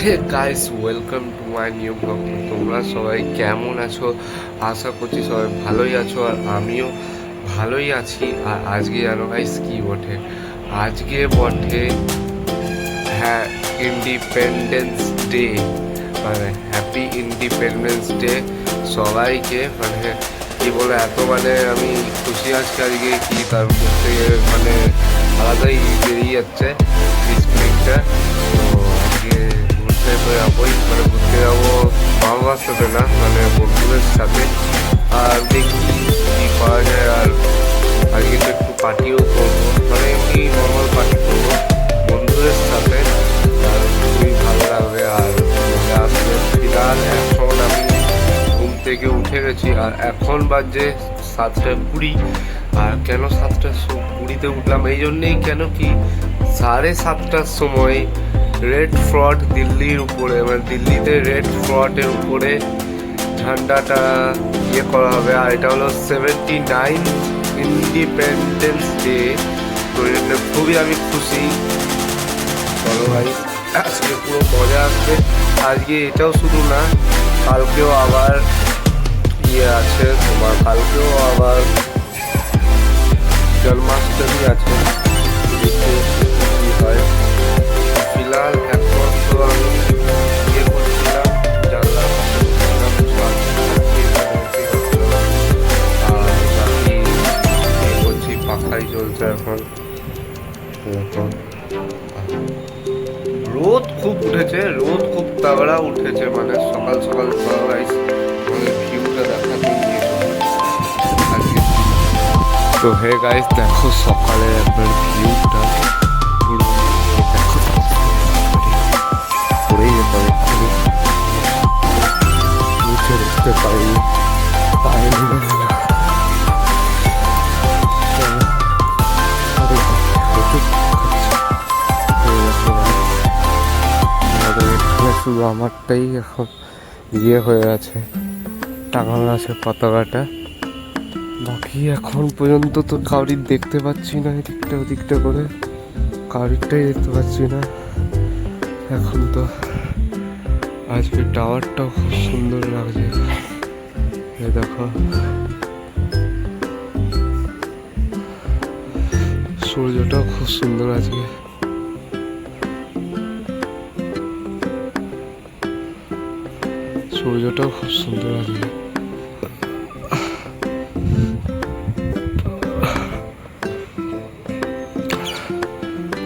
Hey guys, welcome to my new blog. তোমরা সবাই কেমন আছো? আশা করছি সবাই ভালোই আছো, আর আমিও ভালোই আছি। আর আজকে জানো গাইস কি বটে? আজকে বটে, হ্যাঁ, ইন্ডিপেন্ডেন্স ডে। মানে হ্যাপি ইন্ডিপেন্ডেন্স ডে সবাইকে। মানে কি বলে, এত মানে আমি খুশি আজকে আজকে কি তার মুখ থেকে মানে আলাদাই বেরিয়ে যাচ্ছে স্প্রিংটা। তো আজকে ঘুরতে যাবোই, মানে ঘুরতে যাবো মা বাবার সাথে না, মানে বন্ধুদের সাথে। আর দেখি কি করা যায়। আর আজকে তো একটু পার্টিও করবো, মানে এমনি নর্মাল পার্টি করবো বন্ধুদের সাথে। আর খুবই ভালো লাগবে আর মজা আসবে। ফিলহাল এখন আমি ঘুম থেকে উঠে গেছি, আর এখন বাজে 7:20। আর কেন 7:20 উঠলাম? এই জন্যেই, কেন কি 7:30টার সময় রেড ফোর্ট দিল্লির উপরে, মানে দিল্লিতে রেড ফোর্টের উপরে ঝান্ডাটা ইয়ে করা হবে। আর এটা হলো 79 ইন্ডিপেন্ডেন্স ডে। তো এটা খুবই আমি খুশি। চলো ভাই, আজকে পুরো মজা আসবে। আজকে এটাও শুধু না, কালকেও আবার ইয়ে আছে তোমার, কালকেও আবার জন্মাষ্টমী আছে। দেখতে কি হয়। ফিলহাল এখন তো আমি ইয়ে করছিলাম, জানলার পাশে বসছিলাম, আর বাকি ইয়ে করছি, পাখাই চলছে এখন। রোদ খুব উঠেছে, রোদ খুব তাগড়া উঠেছে, মানে সকাল সকাল গাইস আমাদের ভিউটা দেখাতে গিয়ে। তো হে গাইস, দেখো সকালে একবার ভিউটা পুরো দেখো, পড়েই যেতে হবে, নিচে দেখতে পাইনি, পায়ে লেগে গেল। শুধু আমারটাই এখন ইয়ে হয়ে আছে, টাঙানো আছে পতাকাটা। বাকি এখন পর্যন্ত তো কাউরির দেখতে পাচ্ছি না, এদিকটা ওদিকটা করে কাউরিরটাই দেখতে পাচ্ছি না এখন তো। আজকে টাওয়ারটাও খুব সুন্দর লাগছে, এই দেখো। সূর্যটাও খুব সুন্দর আজকে। সূর্যটাও খুব সুন্দর আজকে।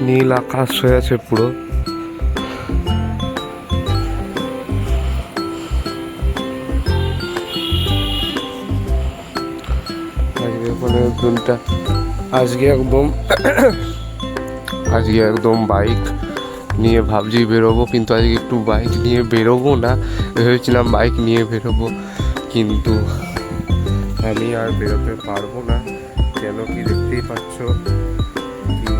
নীল আকাশ হয়ে আছে পুরো। আজকে মানে দিনটা আজকে একদম বাইক নিয়ে ভাবছি বেরোবো, কিন্তু আজকে একটু বাইক নিয়ে বেরোবো না, ভেবেছিলাম বাইক নিয়ে বেরোবো, কিন্তু আমি আর বেরোতে পারবো না। কেন কি দেখতেই পাচ্ছ কি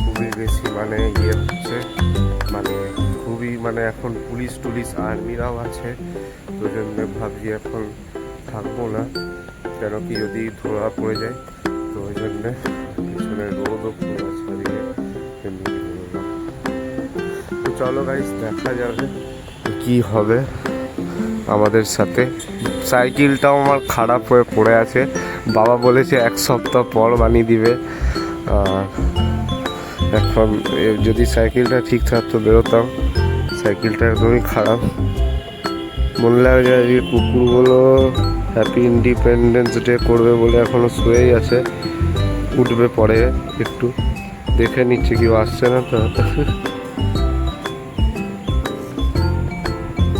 খুবই বেশি মানে ইয়ে হচ্ছে, মানে খুবই মানে এখন পুলিশ টুলিশ আর্মিরাও আছে। তো জন্য ভাবছি এখন থাকবো না, কেন কি যদি ধরা পড়ে যায়। তো ওই জন্যে পিছনে রোদও খুব আছে আজকে, এমনি বেরোলাম। তো চলো গাইস, দেখা যাবে কি হবে আমাদের সাথে। সাইকেলটাও আমার খারাপ হয়ে পড়ে আছে, বাবা বলেছে 1 সপ্তাহ পর বানিয়ে দিবে। আর এখন যদি সাইকেলটা ঠিক থাকতো বেরোতাম, সাইকেলটা একদমই খারাপ। মনে লাগে যে আজকে কুকুরগুলো হ্যাপি ইন্ডিপেন্ডেন্স ডে করবে বলে এখনো শুয়েই আছে, উঠবে পরে। একটু দেখে নিচ্ছে, কেউ আসছে না তো।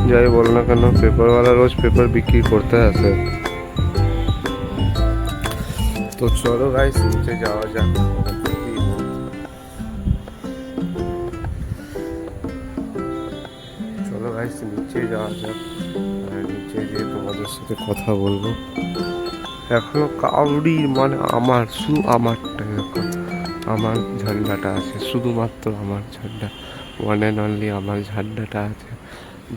যাই বল না কেন, পেপারওয়ালা রোজ পেপার বিক্রি করতে আসে। তো চলো গাইস, নিচে যাওয়া যাক। চলো গাইস, নিচে যাওয়া যাক, নিচে গিয়ে তোমাদের সাথে কথা বলবো। এখনো কাউরির মানে আমার, শুধু আমারটাই এখন, আমার ঝান্ডাটা আছে, শুধুমাত্র আমার ঝান্ডা, ওয়ান অ্যান্ড অনলি আমার ঝান্ডাটা আছে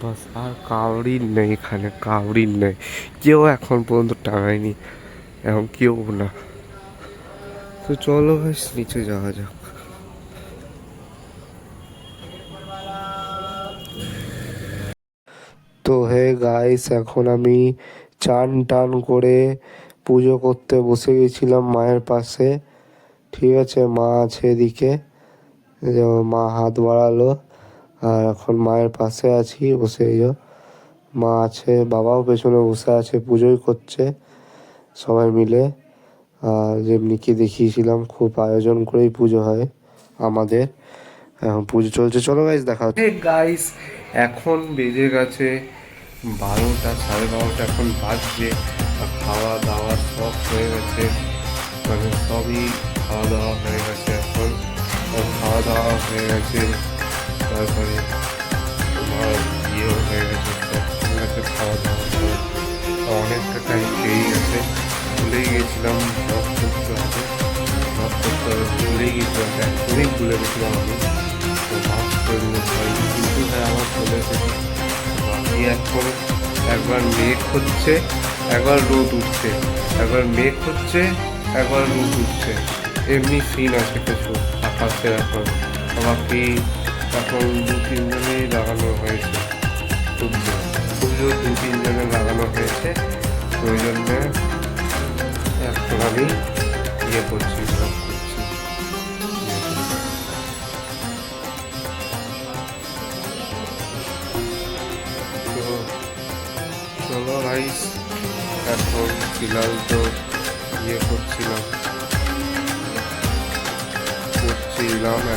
বাস। আর কাউরির নেই এখানে, কাউরির নেই, কেউ এখন পর্যন্ত টাঙায়নি, এখন কেউ না। তো চলো ভাই, নিচে যাওয়া যাক। তো হে গাইস, এখন আমি চান টান করে পুজো করতে বসে গেছিলাম মায়ের পাশে। ঠিক আছে, মা আছে এদিকে, এই যে মা হাত বাড়ালো, আর এখন মায়ের পাশে আছি বসে। এই যে মা আছে, বাবাও পেছনে বসে আছে, পুজোই করছে সবাই মিলে। আর যেমনি কি দেখিয়েছিলাম, খুব আয়োজন করেই পুজো হয় আমাদের। এখন পুজো চলছে, চলো গাইস দেখা হচ্ছে। গাইস এখন বেজে গেছে 12টা, 12:30 এখন বাজছে। আর খাওয়া দাওয়া সব হয়ে গেছে, মানে সবই খাওয়া দাওয়া হয়ে গেছে। এখন খাওয়া দাওয়া হয়ে গেছে, তারপরে তোমার ইয়েও হয়ে গেছে, সব হয়ে গেছে খাওয়া দাওয়া করে। অনেকটা টাইম পেয়ে গেছে, ভুলেই গেছিলাম ব্লগ করতে হবে, ব্লগ করতে হবে ভুলেই গেছিলাম, একদমই ভুলে গেছিলাম আমি। তো মাছ করে দিলে হয়নি, কিন্তু হ্যাঁ আমার চলে এসেছে। বাকি এখন একবার মেঘ হচ্ছে, একবার রোদ উঠছে, একবার মেঘ হচ্ছে, একবার রোদ উঠছে, এমনি সিন আছে কিছু আকাশের। এখন বাকি এখন 2-3 জনেই লাগানো হয়েছে, পুজো 2-3 জনে লাগানো হয়েছে। তো ওই জন্যে এখন আমি ইয়ে করছি, ব্লগ করছি। তো চলো গাইস, এখন ফিলহাল তো ইয়ে করছিলাম,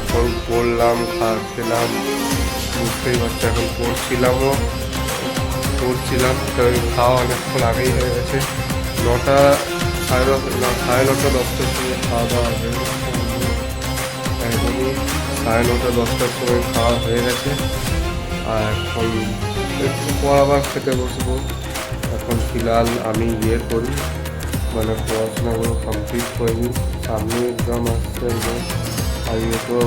এখন পড়লাম, খেলাম, বুঝতেই পারছি। এখন পড়ছিলাম, তো খাওয়া অনেকক্ষণ আগেই হয়ে গেছে। 9টা, 9:30, 10টার সময় খাওয়া দাওয়া হয়ে গেছে। একদমই 9:30, 10টার সময় খাওয়া হয়ে গেছে। আর এখন একটু পর আবার খেতে বসবো। এখন ফিলহাল আমি ইয়ে করি, মানে পড়াশোনাগুলো কমপ্লিট করে নিই, সামনে এক্সাম আসছে একদম। আর ইয়ে তো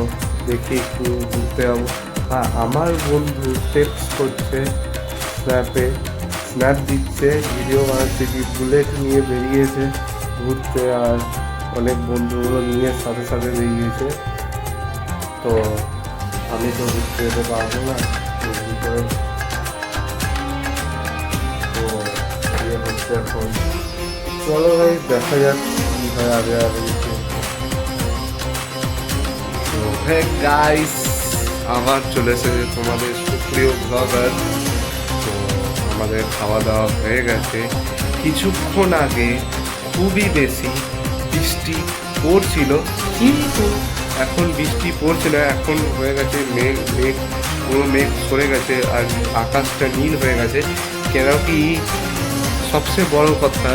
দেখি একটু ঘুরতে যাবো। হ্যাঁ, আমার বন্ধু টেক্সট করছে, স্ন্যাপ দিচ্ছে, ভিডিও বানাচ্ছে, কি বুলেট নিয়ে বেরিয়েছে ঘুরতে। আর অনেক বন্ধুগুলো নিয়ে সাথে সাথে বেরিয়েছে। তো আমি তো ঘুরতে যেতে পারবো না, তো ইয়ে হচ্ছে এখন। চলো ভাই, দেখা যাক কি হয় আগে আগে। তো হ্যাঁ গাইস, আবার চলে এসেছে তোমাদের সুপ্রিয় ব্লগার। তো আমাদের খাওয়া দাওয়া হয়ে গেছে। কিছুক্ষণ আগে খুবই বেশি বৃষ্টি পড়ছিল, কিন্তু এখন বৃষ্টি পড়ছে না, এখন হয়ে গেছে মেঘ, পুরো মেঘ সরে গেছে, আর আকাশটা নীল হয়ে গেছে। কেন কি, সবচেয়ে বড় কথা,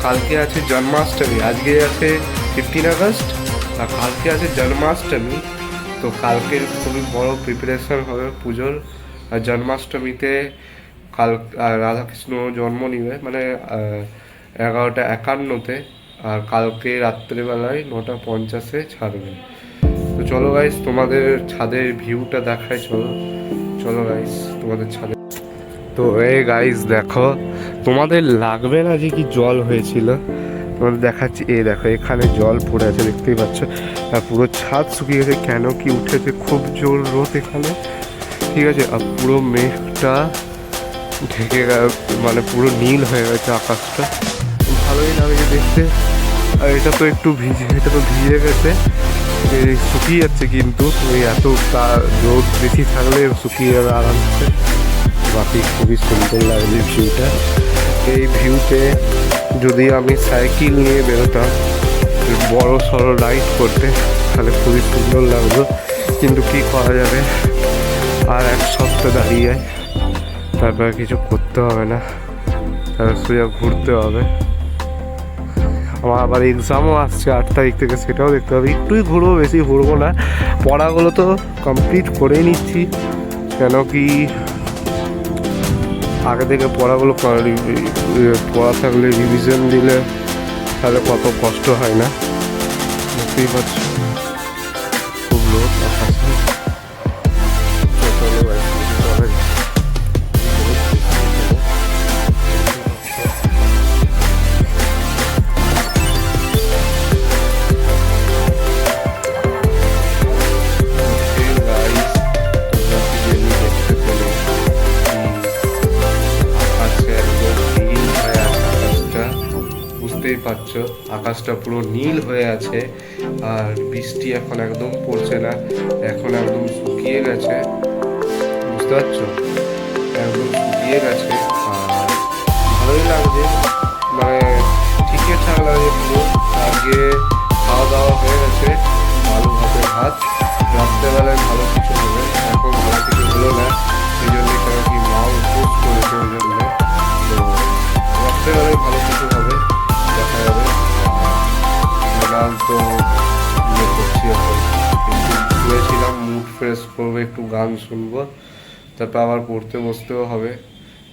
কালকে আছে জন্মাষ্টমী, আজকে আছে 15 আগস্ট, আর কালকে আছে জন্মাষ্টমী। তো কালকের খুবই বড় প্রিপারেশন হবে পুজোর। আর জন্মাষ্টমীতে রাধাকৃষ্ণ জন্ম নিবে, মানে 11:51-তে, আর কালকে রাত্রেবেলায় 9:50-এ ছাড়বে। তো চলো গাইস, তোমাদের ছাদের ভিউটা দেখায়। চলো গাইস, তোমাদের ছাদে। তো এই গাইস দেখো, তোমাদের লাগবে না যে কি জল হয়েছিল, তোমাদের দেখাচ্ছি। দেখো এখানে জল পড়ে আছে, দেখতেই পাচ্ছ। আর পুরো ছাদ শুকিয়ে গেছে, কেন কি উঠেছে খুব জোর রোদ এখানে। ঠিক আছে, আর পুরো মেঘটা ঢেকে মানে পুরো নীল হয়ে গেছে আকাশটা, ভালোই লাগে দেখতে। আর এটা তো একটু ভিজে গেছে, শুকিয়ে যাচ্ছে, কিন্তু ওই এত রোদ বেশি থাকলে শুকিয়ে যাবে আরামসে। বাকি খুবই সুন্দর লাগছে ভিউটা। এই ভিউতে যদি আমি সাইকেল নিয়ে বেরোতাম বড় সড়ো রাইড করতে, তাহলে খুবই সুন্দর লাগতো, কিন্তু কি করা যাবে, আর এক সপ্তাহ দাঁড়িয়ে, তারপর কিছু করতে হবে না, তারপর সোজা ঘুরতে হবে। আমার আবার এক্সামও আসছে 8 তারিখ থেকে, সেটাও দেখতে হবে। একটুই ঘুরবো, বেশি ঘুরবো না। পড়াগুলো তো কমপ্লিট করেই নিচ্ছি, কেন কি আগে থেকে পড়াগুলো পড়া থাকলে রিভিশন দিলে তাহলে কত কষ্ট হয় না, বুঝতেই পারছি। খুব লোক আকাশে। দেখতেই পাচ্ছ আকাশটা পুরো নীল হয়ে আছে, আর বৃষ্টি এখন একদম পড়ছে না, এখন একদম শুকিয়ে গেছে, বুঝতে পারছো, একদম শুকিয়ে গেছে। আর ভালোই লাগছে, মানে ঠিকঠাক লাগছে পুরো। আগে খাওয়া দাওয়া হয়ে গেছে, আলু ভাতের ভাত, রাত্রেবেলায় ভালো কিছু হবে, এখন ভালো কিছু হলো না, এই জন্য কেন কি মাও পোস্ট করেছে, ওই জন্য তো রাত্রেবেলায় ভালো কিছু হবে, দেখা যাবে। গান তো ইয়ে করছি এখন, একটু শুয়েছিলাম, মুড ফ্রেশ করবো, একটু গান শুনবো, তারপর আবার পড়তে বসতেও হবে,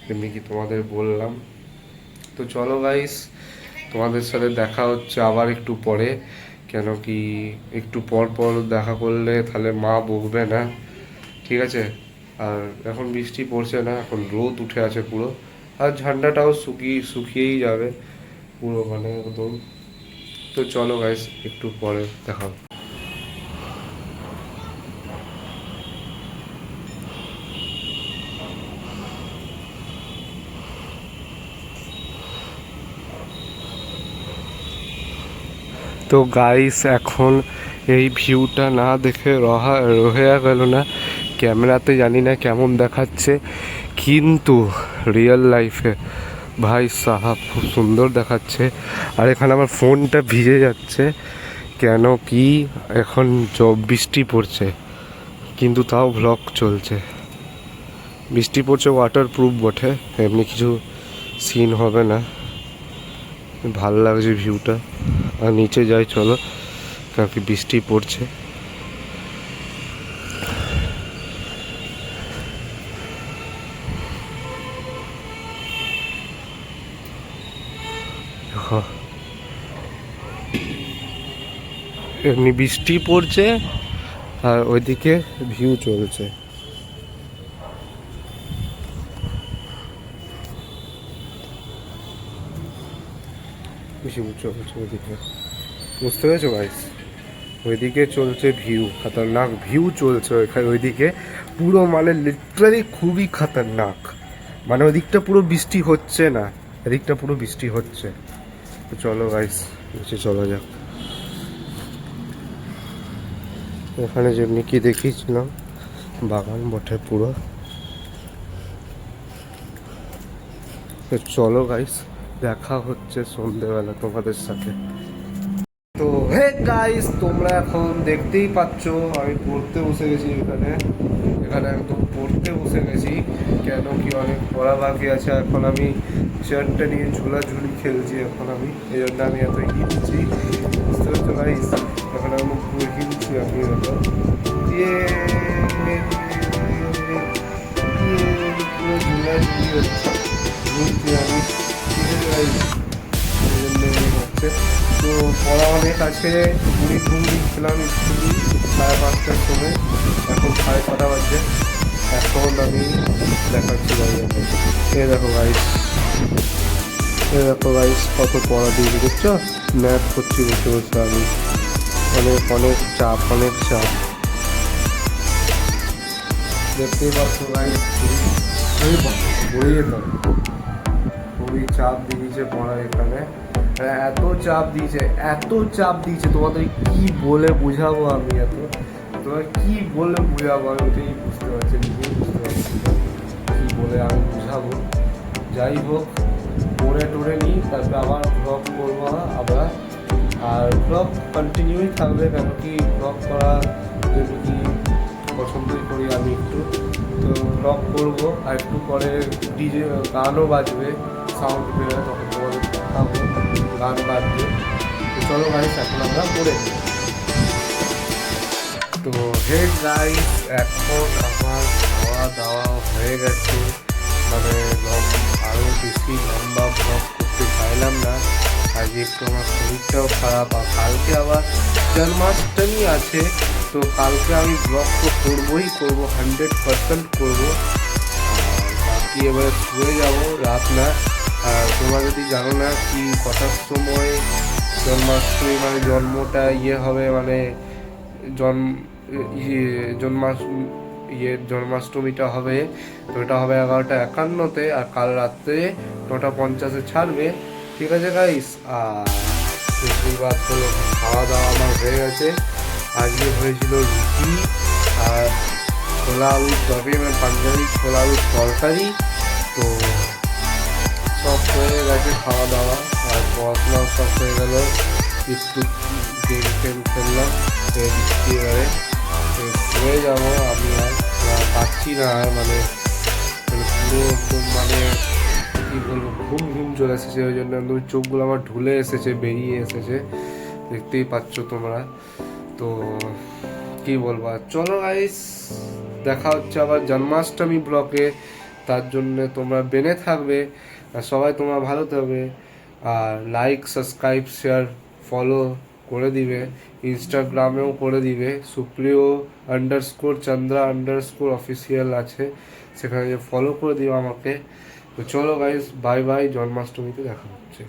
এমনি কি তোমাদের বললাম। তো চলো গাইস, তোমাদের সাথে দেখা হচ্ছে আবার একটু পরে, কেন কি একটু পর পর দেখা করলে তাহলে মা বকবে না, ঠিক আছে। আর এখন বৃষ্টি পড়ছে না, এখন রোদ উঠে আছে পুরো, আর ঝান্ডাটাও শুকিয়েই যাবে পুরো, মানে একদম। তো চলো গাইস, একটু পরে দেখা হবে। তো গাইস, এখন এই ভিউটা না দেখে রহে গেল না, ক্যামেরাতে জানি না কেমন দেখাচ্ছে, কিন্তু রিয়েল লাইফে ভাই সাহাব খুব সুন্দর দেখাচ্ছে। আর এখানে আমার ফোনটা ভিজে যাচ্ছে, কেন কি এখন বৃষ্টি পড়ছে, কিন্তু তাও ভ্লগ চলছে। বৃষ্টি পড়ছে, ওয়াটার প্রুফ বটে, এমনি কিছু সিন হবে না। ভাল লাগছে ভিউটা। আর নিচে যাই চলো, কারণ কি বৃষ্টি পড়ছে। এমনি বৃষ্টি পড়ছে, আর ওইদিকে ভিউ চলছে। ভিউ চলছে ওইদিকে, বুঝতে পেরেছো গাইস, ওইদিকে চলছে ভিউ, খতরনাক ভিউ চলছে ওইদিকে পুরো, মানে লিটারালি খুবই খতরনাক। মানে ওইদিকটা পুরো বৃষ্টি হচ্ছে না, এদিকটা পুরো বৃষ্টি হচ্ছে। তো চলো গাইস, নিচে চলো যাক। এখানে যেমনি কি দেখিয়েছিলাম, বাগান বটে পুরো। তো চলো গাইস, দেখা হচ্ছে সন্ধ্যেবেলা তোমাদের সাথে। তো হে গাইস, তোমরা এখন দেখতেই পাচ্ছ আমি পড়তে বসে গেছি, এখানে একদম পড়তে বসে গেছি, কেন কি অনেক পড়া বাকি আছে। এখন আমি চেয়ারটা নিয়ে ঝুলাঝুলি খেলছি, এখন আমি এই জন্য আমি এত হিলছি, বুঝতে পারছো গাইস, এখন আমি পুরো হিলছি, আমি এত পুরো ঝুলাঝুলি হচ্ছে, ঘুরছি আমি, ঠিক আছে গাইস, এই জন্য হচ্ছে। তো পড়া অনেক আছে, ঘুম দিচ্ছিলাম স্কুলে 5:30টার সময়, এখন 6:30 বাজছে, এখন আমি দেখাচ্ছি গাইজ। দেখো গাইস কত পড়া দিয়ে দেখছো, ম্যাথ করছি বসে বসে আমি, অনেক চাপ, দেখতেই পাচ্ছ গাইস, বই যেতাম, খুবই চাপ দিয়েছে পড়া এখানে, এত চাপ দিয়েছে তোমাদের কি বলে বুঝাবো, আমি তোমার কি বলে বুঝাবো, আমি ওটাই বুঝতে পারছি, নিজেই বুঝতে পারছি কি বলে আমি বুঝাবো। যাই হোক, পড়ে টড়ে নিই, তারপরে আবার ব্লগ করবো আবার, আর ব্লগ কন্টিনিউই থাকবে, কেন কি ব্লগ করা যদি কি পছন্দই করি আমি একটু, তো ব্লগ করবো। আর একটু পরে ডিজে গানও বাজবে, সাউন্ড বেরোয়, তখন তোমাদের দেখাবো, গান বাজবে। তো চলো গাইস, এখন আমরা পড়ে নিই। তো হে গাইস, এখন আমার খাওয়া দাওয়া হয়ে গেছে, মানে আরও বেশি লম্বা ব্লগ করতে চাইলাম না, আজকে একটু আমার শরীরটাও খারাপ, আর কালকে আবার জন্মাষ্টমী আছে, তো কালকে আমি ব্লগ তো করবোই, 100% করবো। আর বাকি এবারে শুয়ে যাবো, রাত না। আর তোমরা যদি জানো না কি কটার সময় জন্মাষ্টমী, মানে জন্মটা হবে, মানে জন্মাষ্টমীটা হবে, তো এটা হবে 11:51-তে, আর কাল রাত্রে 9:50-এ ছাড়বে। ঠিক আছে গাইস। আর বেশিরভাগ হলো খাওয়া দাওয়া আমার হয়ে গেছে। আজকে হয়েছিল রুটি আর ছোলা আলুর তরকারি, মানে পাঞ্জাবি ছোলা আলুর তরকারি। তো সব হয়ে গেছে খাওয়া দাওয়া, আর পড়াশোনাও সব হয়ে গেল। একটু গেম টেম খেললাম, এবারে শুয়ে যাবো। আমি আর পাচ্ছি না, আর মানে পুরো একদম মানে কী বলবো, ঘুম ঘুম চলে এসেছে। ওই জন্য একদম চোখগুলো আমার ঢুলে এসেছে, বেরিয়ে এসেছে, দেখতেই পাচ্ছ তোমরা। তো কি বলবো, আর চলো গাইস, দেখা হচ্ছে আবার জন্মাষ্টমী ব্লকে। তার জন্যে তোমরা বেনে থাকবে, আর সবাই তোমরা ভালো থাকবে। আর লাইক, সাবস্ক্রাইব, শেয়ার, ফলো করে দিবে, ইনস্টাগ্রামেও করে দিবে। সুপ্রিয়_চন্দ্রা_অফিসিয়াল আছে, সেখানে ফলো করে দিও আমাকে। তো চলো গাইস, বাই বাই, জন্মাষ্টমীতে দেখা হচ্ছে।